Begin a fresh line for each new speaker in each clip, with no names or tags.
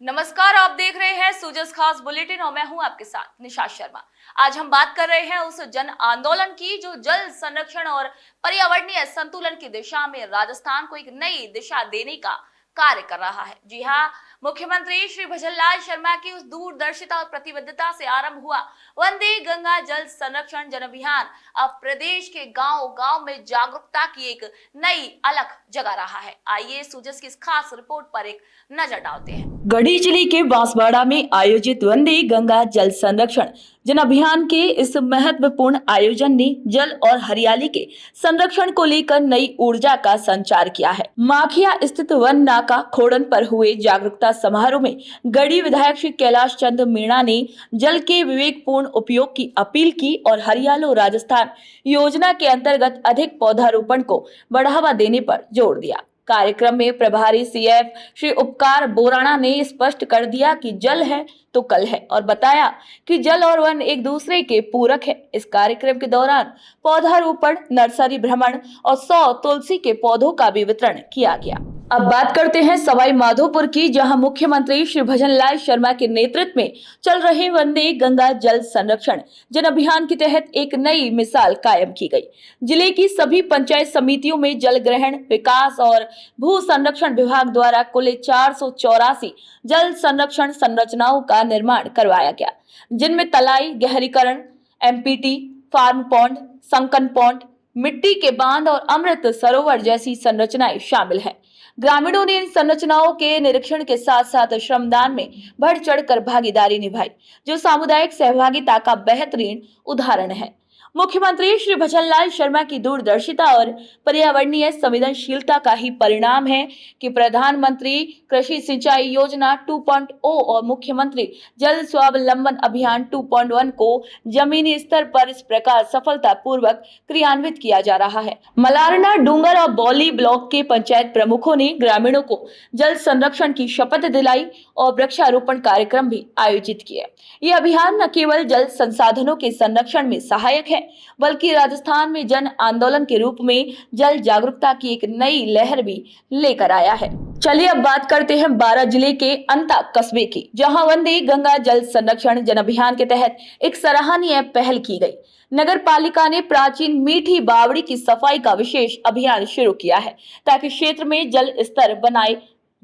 नमस्कार, आप देख रहे हैं सूजस खास बुलेटिन और मैं हूं आपके साथ निशा शर्मा। आज हम बात कर रहे हैं उस जन आंदोलन की जो जल संरक्षण और पर्यावरणीय संतुलन की दिशा में राजस्थान को एक नई दिशा देने का कार्य कर रहा है। जी हाँ, मुख्यमंत्री श्री भजनलाल शर्मा की उस दूरदर्शिता और प्रतिबद्धता से आरंभ हुआ वंदे गंगा जल संरक्षण जन अभियान अब प्रदेश के गांव-गांव में जागरूकता की एक नई अलख जगा रहा है। आइए सूजस की इस खास रिपोर्ट पर एक नजर डालते हैं।
गढ़ी जिले के बांसवाड़ा में आयोजित वंदे गंगा जल संरक्षण जन अभियान के इस महत्वपूर्ण आयोजन ने जल और हरियाली के संरक्षण को लेकर नई ऊर्जा का संचार किया है। माखिया स्थित वन नाका खोड़न पर हुए जागरूकता समारोह में गढ़ी विधायक श्री कैलाश चंद्र मीणा ने जल के विवेकपूर्ण उपयोग की अपील की और हरियालो राजस्थान योजना के अंतर्गत अधिक पौधारोपण को बढ़ावा देने पर जोर दिया। कार्यक्रम में प्रभारी सीएफ श्री उपकार बोराणा ने स्पष्ट कर दिया कि जल है तो कल है और बताया कि जल और वन एक दूसरे के पूरक है। इस कार्यक्रम के दौरान पौधारोपण, नर्सरी भ्रमण और 100 तुलसी के पौधों का भी वितरण किया गया। अब बात करते हैं सवाई माधोपुर की, जहां मुख्यमंत्री श्री भजनलाल शर्मा के नेतृत्व में चल रहे वंदे गंगा जल संरक्षण जन अभियान के तहत एक नई मिसाल कायम की गई। जिले की सभी पंचायत समितियों में जल ग्रहण, विकास और भू संरक्षण विभाग द्वारा कुल 484 जल संरक्षण संरचनाओं का निर्माण करवाया गया, जिनमें तलाई, गहरीकरण, MPT, farm pond, sunken pond, मिट्टी के बांध और अमृत सरोवर जैसी संरचनाएं शामिल हैं। ग्रामीणों ने इन संरचनाओं के निरीक्षण के साथ साथ श्रमदान में बढ़ चढ़कर भागीदारी निभाई, जो सामुदायिक सहभागिता का बेहतरीन उदाहरण है। मुख्यमंत्री श्री भजनलाल शर्मा की दूरदर्शिता और पर्यावरणीय संवेदनशीलता का ही परिणाम है कि प्रधानमंत्री कृषि सिंचाई योजना 2.0 और मुख्यमंत्री जल स्वावलंबन अभियान 2.1 को जमीनी स्तर पर इस प्रकार सफलतापूर्वक क्रियान्वित किया जा रहा है। मलारना, डूंगर और बौली ब्लॉक के पंचायत प्रमुखों ने ग्रामीणों को जल संरक्षण की शपथ दिलाई और वृक्षारोपण कार्यक्रम भी आयोजित किए। ये अभियान न केवल जल संसाधनों के संरक्षण में सहायक है, बल्कि राजस्थान में जन आंदोलन के रूप में जल जागरूकता की एक नई लहर भी लेकर आया है। चलिए अब बात करते हैं बारां जिले के अंता कस्बे की, जहां वंदे गंगा जल संरक्षण जन अभियान के तहत एक सराहनीय पहल की गई। नगर पालिका ने प्राचीन मीठी बावड़ी की सफाई का विशेष अभियान शुरू किया है, ताकि क्षेत्र में जल स्तर बनाए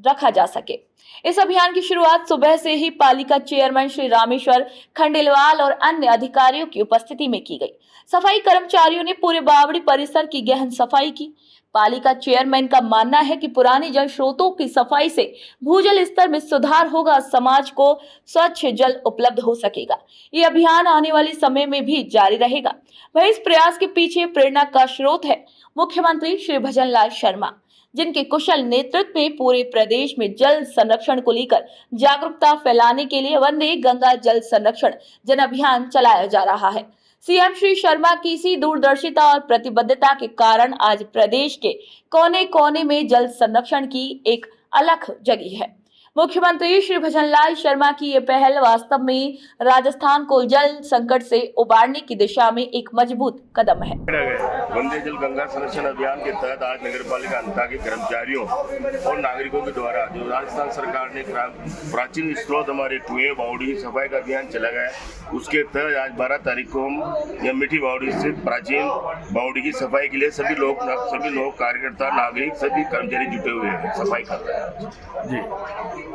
रखा जा सके। इस अभियान की शुरुआत सुबह से ही पालिका चेयरमैन श्री रामेश्वर खंडेलवाल और अन्य अधिकारियों की उपस्थिति में की गई। सफाई कर्मचारियों ने पूरे बावड़ी परिसर की गहन सफाई की। पालिका चेयरमैन का मानना है कि पुराने जल स्रोतों की सफाई से भूजल स्तर में सुधार होगा, समाज को स्वच्छ जल उपलब्ध हो सकेगा। ये अभियान आने वाले समय में भी जारी रहेगा। वह इस प्रयास के पीछे प्रेरणा का स्रोत है मुख्यमंत्री श्री भजनलाल शर्मा, जिनके कुशल नेतृत्व में पूरे प्रदेश में जल संरक्षण को लेकर जागरूकता फैलाने के लिए वंदे गंगा जल संरक्षण जन अभियान चलाया जा रहा है। सीएम श्री शर्मा की इसी दूरदर्शिता और प्रतिबद्धता के कारण आज प्रदेश के कोने-कोने में जल संरक्षण की एक अलख जगी है। मुख्यमंत्री श्री भजनलाल शर्मा की ये पहल वास्तव में राजस्थान को जल संकट से उबारने की दिशा में एक मजबूत कदम है।
वंदे जल गंगा संरक्षण अभियान के तहत आज नगर पालिका अंता के कर्मचारियों और नागरिकों के द्वारा जो राजस्थान सरकार ने प्राचीन स्रोत हमारे कुएं बावड़ी सफाई का अभियान चला गया, उसके तहत आज 12 तारीख को हम मीठी बावड़ी से प्राचीन बावड़ी की सफाई के लिए सभी लोग कार्यकर्ता, नागरिक, सभी कर्मचारी जुटे हुए हैं, सफाई कर रहे हैं।
जी,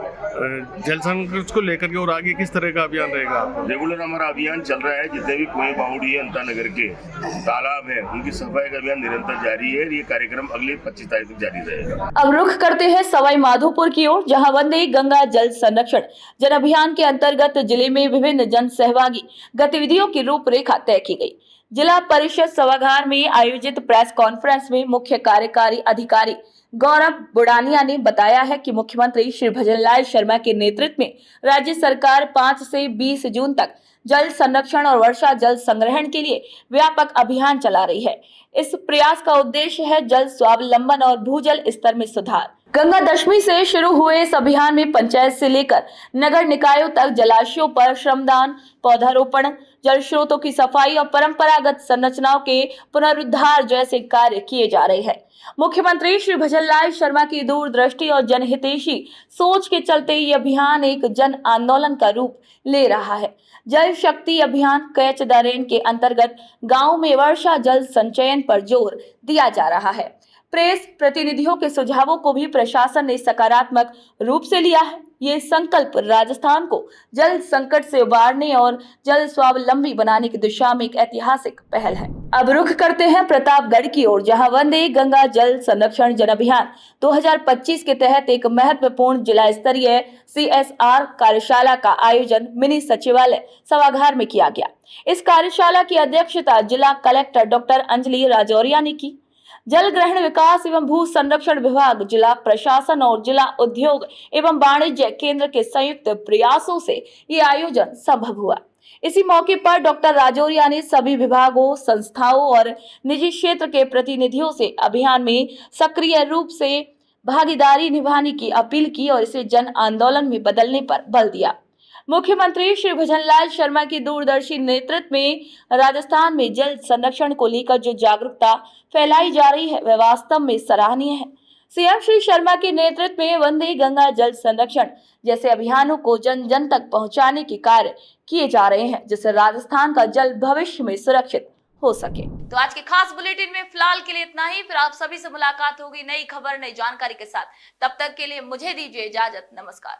जल संकट को लेकर के और आगे किस तरह का अभियान रहेगा?
रेगुलर हमारा अभियान चल रहा है। जितने भी कुएं बावड़ी है, अंता नगर के तालाब है, उनकी सफाई का अभियान निरंतर जारी है। ये कार्यक्रम अगले 25 तारीख तक जारी रहेगा।
अब रुख करते हैं सवाई माधोपुर की ओर, जहां वंदे गंगा जल संरक्षण जन अभियान के अंतर्गत जिले में विभिन्न जन सहभागी गतिविधियों की रूपरेखा तय की गई। जिला परिषद सभागार में आयोजित प्रेस कॉन्फ्रेंस में मुख्य कार्यकारी अधिकारी गौरव बुडानिया ने बताया है कि मुख्यमंत्री श्री भजनलाल शर्मा के नेतृत्व में राज्य सरकार 5 से 20 जून तक जल संरक्षण और वर्षा जल संग्रहण के लिए व्यापक अभियान चला रही है। इस प्रयास का उद्देश्य है जल स्वावलंबन और भूजल स्तर में सुधार। गंगा दशमी से शुरू हुए इस अभियान में पंचायत से लेकर नगर निकायों तक जलाशयों पर श्रमदान, पौधारोपण, जल स्रोतों की सफाई और परंपरागत संरचनाओं के पुनरुद्धार जैसे कार्य किए जा रहे हैं। मुख्यमंत्री श्री भजनलाल शर्मा की दूरदृष्टि और जनहितैषी सोच के चलते ये अभियान एक जन आंदोलन का रूप ले रहा है। जल शक्ति अभियान कैच द रेन के अंतर्गत गांव में वर्षा जल संचयन पर जोर दिया जा रहा है। प्रेस प्रतिनिधियों के सुझावों को भी प्रशासन ने सकारात्मक रूप से लिया है। ये संकल्प राजस्थान को जल संकट से उबारने और जल स्वावलंबी बनाने की दिशा में एक ऐतिहासिक पहल है। अब रुख करते हैं प्रतापगढ़ की ओर, जहां वंदे गंगा जल संरक्षण जन अभियान 2025 के तहत एक महत्वपूर्ण जिला स्तरीय CSR कार्यशाला का आयोजन मिनी सचिवालय सभागार में किया गया। इस कार्यशाला की अध्यक्षता जिला कलेक्टर डॉक्टर अंजलि राजौरिया ने की। जल ग्रहण विकास एवं भू संरक्षण विभाग, जिला प्रशासन और जिला उद्योग एवं वाणिज्य केंद्र के संयुक्त प्रयासों से ये आयोजन संभव हुआ। इसी मौके पर डॉक्टर राजौरिया ने सभी विभागों, संस्थाओं और निजी क्षेत्र के प्रतिनिधियों से अभियान में सक्रिय रूप से भागीदारी निभाने की अपील की और इसे जन आंदोलन में बदलने पर बल दिया। मुख्यमंत्री श्री भजनलाल शर्मा की दूरदर्शी नेतृत्व में राजस्थान में जल संरक्षण को लेकर जो जागरूकता फैलाई जा रही है वह वास्तव में सराहनीय है। सीएम श्री शर्मा के नेतृत्व में वंदे गंगा जल संरक्षण जैसे अभियानों को जन जन तक पहुंचाने के कार्य किए जा रहे हैं, जिससे राजस्थान का जल भविष्य में सुरक्षित हो सके।
तो आज के खास बुलेटिन में फिलहाल के लिए इतना ही। फिर आप सभी से मुलाकात होगी नई खबर, नई जानकारी के साथ। तब तक के लिए मुझे दीजिए इजाजत। नमस्कार।